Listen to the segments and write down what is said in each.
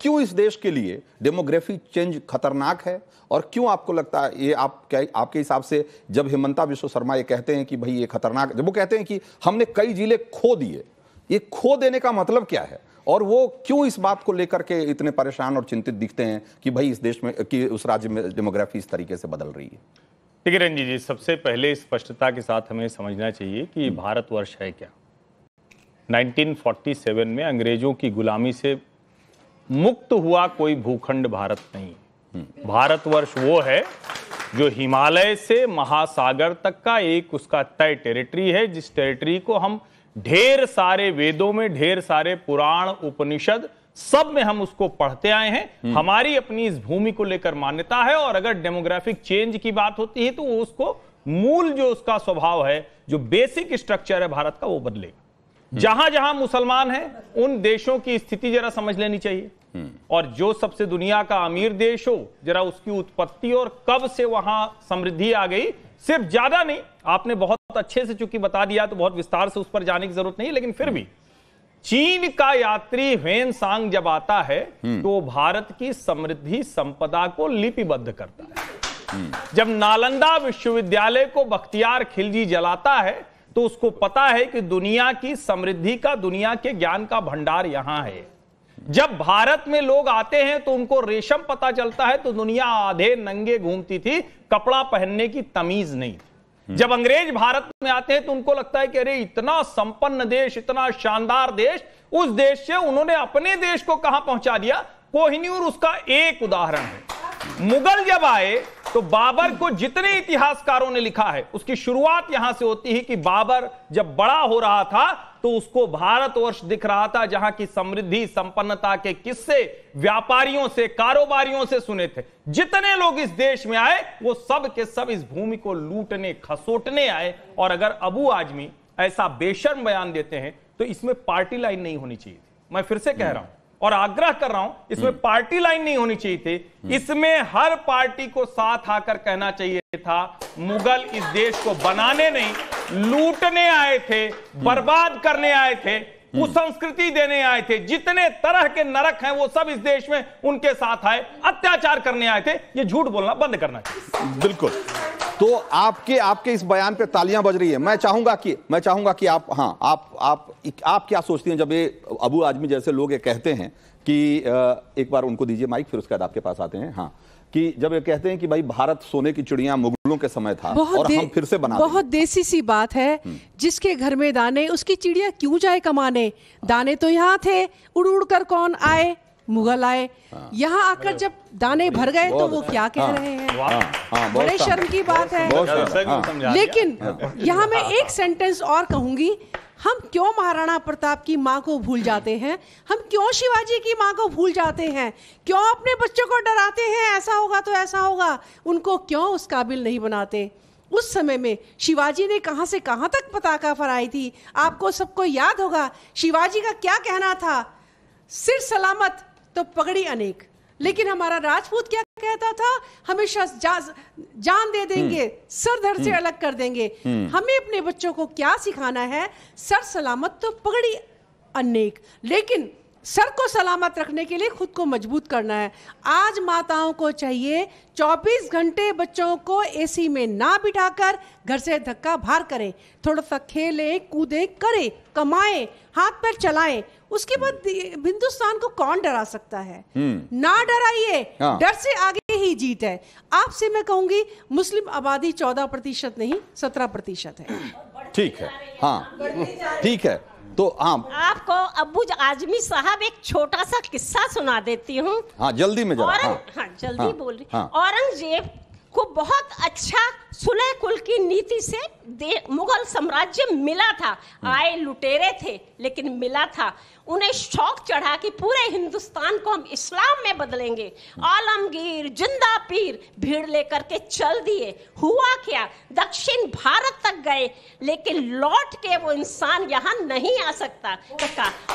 क्यों इस देश के लिए डेमोग्राफी चेंज खतरनाक है, और क्यों आपको लगता है ये आपके हिसाब से जब हिमंता विश्व शर्मा ये कहते हैं कि भाई ये खतरनाक, जब वो कहते हैं कि हमने कई जिले खो दिए, ये खो देने का मतलब क्या है, और वो क्यों इस बात को लेकर के इतने परेशान और चिंतित दिखते हैं कि भाई इस देश में, कि उस राज्य में डेमोग्राफी इस तरीके से बदल रही है? देखिए रंजीत जी, सबसे पहले स्पष्टता के साथ हमें समझना चाहिए कि भारतवर्ष है क्या। 1947 में अंग्रेजों की गुलामी से मुक्त हुआ कोई भूखंड भारत नहीं। भारतवर्ष वो है जो हिमालय से महासागर तक का एक उसका तय टेरिटरी है, जिस टेरिटरी को हम ढेर सारे वेदों में, ढेर सारे पुराण उपनिषद सब में हम उसको पढ़ते आए हैं। हमारी अपनी इस भूमि को लेकर मान्यता है, और अगर डेमोग्राफिक चेंज की बात होती है तो उसको मूल जो उसका स्वभाव है, जो बेसिक स्ट्रक्चर है भारत का, वो बदलेगा। जहां जहां मुसलमान हैं उन देशों की स्थिति जरा समझ लेनी चाहिए, और जो सबसे दुनिया का अमीर देश हो, जरा उसकी उत्पत्ति और कब से वहां समृद्धि आ गई, सिर्फ ज्यादा नहीं, आपने बहुत अच्छे से चूंकि बता दिया तो बहुत विस्तार से उस पर जाने की जरूरत नहीं, लेकिन फिर भी चीन का यात्री ह्वेन सांग जब आता है तो भारत की समृद्धि संपदा को लिपिबद्ध करता है। जब नालंदा विश्वविद्यालय को बख्तियार खिलजी जलाता है तो उसको पता है कि दुनिया की समृद्धि का, दुनिया के ज्ञान का भंडार यहां है। जब भारत में लोग आते हैं तो उनको रेशम पता चलता है तो दुनिया आधे नंगे घूमती थी, कपड़ा पहनने की तमीज नहीं थी। जब अंग्रेज भारत में आते हैं तो उनको लगता है कि अरे इतना संपन्न देश, इतना शानदार देश, उस देश से उन्होंने अपने देश को कहां पहुंचा दिया। कोहिनूर उसका एक उदाहरण है। मुगल जब आए तो बाबर को जितने इतिहासकारों ने लिखा है उसकी शुरुआत यहां से होती है कि बाबर जब बड़ा हो रहा था तो उसको भारतवर्ष दिख रहा था, जहां की समृद्धि संपन्नता के किस्से व्यापारियों से, कारोबारियों से सुने थे। जितने लोग इस देश में आए वो सब के सब इस भूमि को लूटने, खसोटने आए। और अगर अबू आजमी ऐसा बेशर्म बयान देते हैं तो इसमें पार्टी लाइन नहीं होनी चाहिए थी। मैं फिर से कह रहा हूं और आग्रह कर रहा हूं, इसमें पार्टी लाइन नहीं होनी चाहिए थी। इसमें हर पार्टी को साथ आकर कहना चाहिए था, मुगल इस देश को बनाने नहीं, लूटने आए थे, बर्बाद करने आए थे, कुसंस्कृति देने आए थे। जितने तरह के नरक हैं वो सब इस देश में उनके साथ आए, अत्याचार करने आए थे। ये झूठ बोलना बंद करना चाहिए। बिल्कुल। तो आपके इस बयान पे तालियां बज रही है। मैं चाहूंगा कि आप क्या सोचती हैं जब ये अबू आजमी जैसे लोग ये कहते हैं कि एक बार उनको दीजिए माइक, फिर उसके बाद आपके पास आते हैं। हाँ, कि जब ये कहते हैं कि भाई भारत सोने की चिड़िया मुगलों के समय था और हम फिर से बना दें। बहुत देसी सी बात है, जिसके घर में दाने उसकी चिड़िया क्यों जाए कमाने। दाने तो यहाँ थे, उड़ उड़ कर कौन आए, मुगल आए। यहाँ आकर जब दाने भर गए तो वो क्या कह रहे हैं। बड़े शर्म की बात है। लेकिन यहाँ मैं एक सेंटेंस और कहूंगी, हम क्यों महाराणा प्रताप की माँ को भूल जाते हैं, हम क्यों शिवाजी की माँ को भूल जाते हैं, क्यों अपने बच्चों को डराते हैं ऐसा होगा तो ऐसा होगा, उनको क्यों उस काबिल नहीं बनाते। उस समय में शिवाजी ने कहां से कहां तक पताका फहराई थी, आपको सबको याद होगा। शिवाजी का क्या कहना था, सिर सलामत तो पगड़ी अनेक। लेकिन हमारा राजपूत क्या कहता था, हमेशा जान दे देंगे, सर धड़ से अलग कर देंगे। हमें अपने बच्चों को क्या सिखाना है, सर सलामत तो पगड़ी अनेक। लेकिन सर को सलामत रखने के लिए खुद को मजबूत करना है। आज माताओं को चाहिए 24 घंटे बच्चों को एसी में ना बिठाकर घर से धक्का बाहर करें, थोड़ा सा खेलें, कूदें, करें, कमाएं, हाथ पैर चलाएं। उसके बाद हिंदुस्तान को कौन डरा सकता है। ना डराइए, डर से आगे ही जीत है। आपसे मैं कहूंगी, मुस्लिम आबादी 14% नहीं 17% है। ठीक है, हाँ ठीक है। तो आपको अब्बू आजमी साहब एक छोटा सा किस्सा सुना देती हूँ। हाँ जल्दी में जरा। जल्दी बोल रही। औरंगजेब को बहुत अच्छा सुलह कुल की नीति से मुगल साम्राज्य मिला था। आए लुटेरे थे लेकिन मिला था। उन्हें शौक चढ़ा कि पूरे हिंदुस्तान को हम इस्लाम में बदलेंगे। आलमगीर, जिंदा पीर भीड़ लेकर के चल दिए। हुआ क्या, दक्षिण भारत तक गए लेकिन लौट के वो इंसान यहाँ नहीं आ सकता।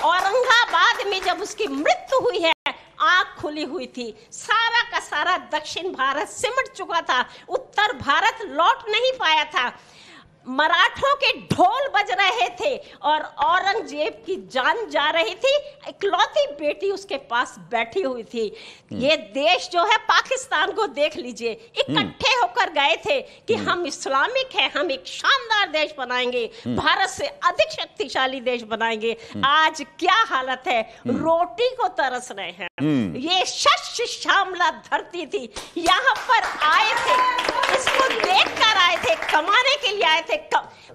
औरंगाबाद में जब उसकी मृत्यु हुई है, आंख खुली हुई थी, सारा का सारा दक्षिण भारत सिमट चुका था, उत्तर भारत लौट नहीं पाया था। मराठों के ढोल बज रहे थे और औरंगजेब की जान जा रही थी, इकलौती बेटी उसके पास बैठी हुई थी। ये देश जो है, पाकिस्तान को देख लीजिए, इकट्ठे होकर गए थे कि हम इस्लामिक हैं, हम एक शानदार देश बनाएंगे, भारत से अधिक शक्तिशाली देश बनाएंगे। आज क्या हालत है, रोटी को तरस रहे हैं। ये शस्य श्यामला धरती थी, यहाँ पर आए थे, इसको देख कर आए थे, कमाने के लिए आए थे।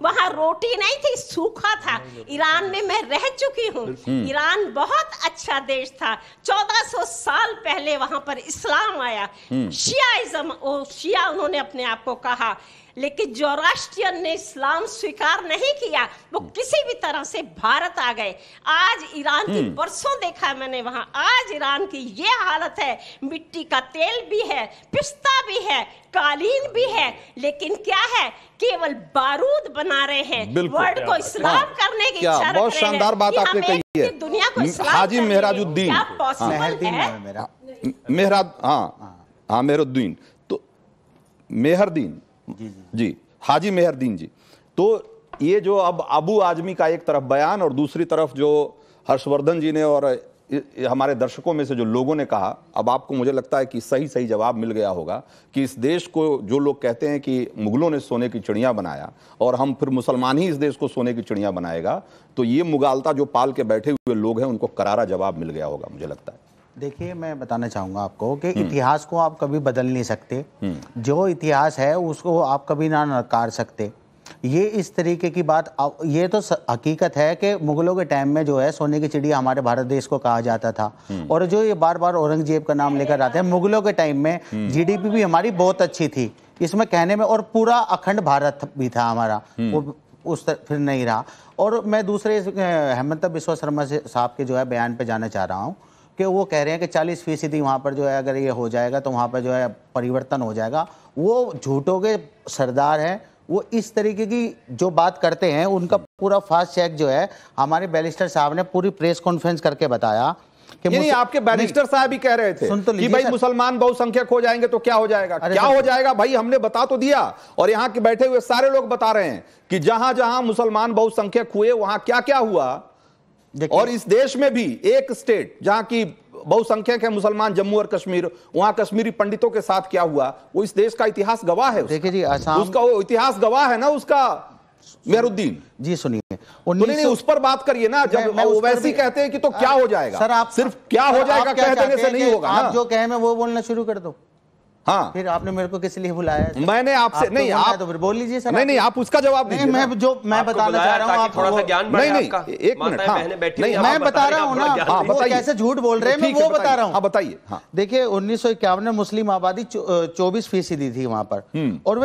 वहां रोटी नहीं थी, सूखा था। ईरान में मैं रह चुकी हूँ, ईरान बहुत अच्छा देश था। 1400 साल पहले वहां पर इस्लाम आया, शियाइज्म, शिया उन्होंने अपने आप को कहा, लेकिन जोरास्ट्रियन ने इस्लाम स्वीकार नहीं किया, वो किसी भी तरह से भारत आ गए। आज ईरान की बरसों देखा है मैंने वहां, आज ईरान की ये हालत है, मिट्टी का तेल भी है, पिस्ता भी है, कालीन भी है, लेकिन क्या है, केवल बारूद बना रहे हैं, वर्ल्ड को इस्लाम करने की इच्छा रख रहे हैं। बहुत शानदार बात आपने कही है। दुनिया को इस्लाम हाजी मेहराजुद्दीन, मेहरुद्दीन, तो मेहरदीन जी, हाजी मेहरदीन जी। तो ये जो अब अबू आजमी का एक तरफ बयान और दूसरी तरफ जो हर्षवर्धन जी ने और हमारे दर्शकों में से जो लोगों ने कहा, अब आपको मुझे लगता है कि सही सही जवाब मिल गया होगा कि इस देश को जो लोग कहते हैं कि मुगलों ने सोने की चिड़िया बनाया और हम फिर मुसलमान ही इस देश को सोने की चिड़िया बनाएगा, तो ये मुगालता जो पाल के बैठे हुए लोग हैं उनको करारा जवाब मिल गया होगा, मुझे लगता है। देखिए, मैं बताना चाहूँगा आपको कि इतिहास को आप कभी बदल नहीं सकते, जो इतिहास है उसको आप कभी ना नकार सकते। ये इस तरीके की बात, ये तो हकीकत है कि मुगलों के टाइम में जो है सोने की चिड़िया हमारे भारत देश को कहा जाता था, और जो ये बार बार औरंगजेब का नाम लेकर आते हैं, मुगलों के टाइम में जीडीपी भी हमारी बहुत अच्छी थी इसमें कहने में, और पूरा अखंड भारत भी था हमारा, वो उस फिर नहीं रहा। और मैं दूसरे हेमंत बिस्वा शर्मा साहब के जो है बयान पे जाना चाह रहा हूँ कि वो कह रहे हैं कि 40% वहाँ पर जो है अगर ये हो जाएगा तो वहाँ पर जो है परिवर्तन हो जाएगा। वो झूठों के सरदार हैं, वो इस तरीके की जो बात करते हैं उनका पूरा फास्ट चेक जो है हमारे बैरिस्टर साहब ने पूरी प्रेस कॉन्फ्रेंस करके बताया कि नहीं, आपके बैरिस्टर साहब भी कह रहे थे कि भाई मुसलमान बहुसंख्यक हो जाएंगे तो क्या हो जाएगा, क्या हो जाएगा भाई, हमने बता तो दिया, और यहाँ के बैठे हुए सारे लोग बता रहे हैं कि जहां जहां मुसलमान बहुसंख्यक हुए वहां क्या क्या हुआ। और इस देश में भी एक स्टेट जहां की बहुसंख्यक है मुसलमान, जम्मू और कश्मीर, वहां कश्मीरी पंडितों के साथ क्या हुआ, वो इस देश का इतिहास गवाह है। देखिए जी, असम उसका वो इतिहास गवाह है ना उसका। मेहरुद्दीन जी सुनिए, नहीं उस पर बात करिए ना, जब वो वैसे कहते हैं कि तो क्या हो जाएगा। सर आप सिर्फ क्या हो जाएगा कह देने से नहीं होगा, आप जो कहे मैं वो बोलना शुरू कर दो। हाँ, फिर आपने मेरे को किस लिए बुलाया? मैंने आपसे आप नहीं, आप तो फिर बोल लीजिए सर। नहीं आप उसका जवाब दीजिए। मैं बताना चाह रहा हूँ, आप थोड़ा सा ज्ञान बढ़े नहीं आपका। एक मिनट, हाँ नहीं मैं बता रहा हूँ ना, वो कैसे झूठ बोल रहे हैं मैं वो बता रहा हूँ। बताइए। देखिए 1951 में मुस्लिम आबादी 24% थी वहां पर, और